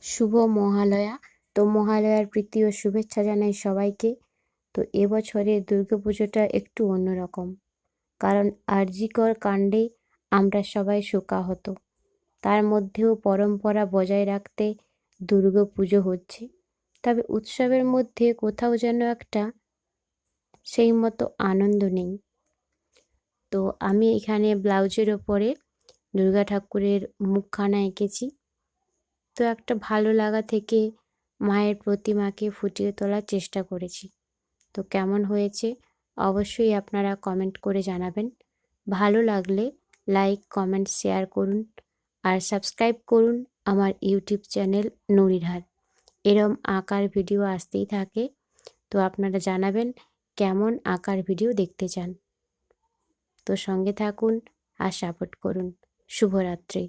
শুভ মহালয়া। তো মহালয়ার প্রীতি ও শুভেচ্ছা জানাই সবাইকে। তো এবছরের দুর্গাপুজোটা একটু অন্যরকম, কারণ আরজিকর কাণ্ডে আমরা সবাই শোকাহত। তার মধ্যেও পরম্পরা বজায় রাখতে দুর্গাপুজো হচ্ছে, তবে উৎসবের মধ্যে কোথাও যেন একটা সেই মতো আনন্দ নেই। তো আমি এখানে ব্লাউজের ওপরে দুর্গা ঠাকুরের মুখখানা এঁকেছি। তো একটা ভালো লাগা থেকে মায়ের প্রতিমাকে ফুটিয়ে তোলার চেষ্টা করেছি। তো কেমন হয়েছে অবশ্যই আপনারা কমেন্ট করে জানাবেন। ভালো লাগলে লাইক, কমেন্ট, শেয়ার করুন আর সাবস্ক্রাইব করুন আমার ইউটিউব চ্যানেল নুরিরহাট। এরম আঁকার ভিডিও আসতেই থাকে, তো আপনারা জানাবেন কেমন আঁকার ভিডিও দেখতে চান। তো সঙ্গে থাকুন আর সাপোর্ট করুন। শুভরাত্রি।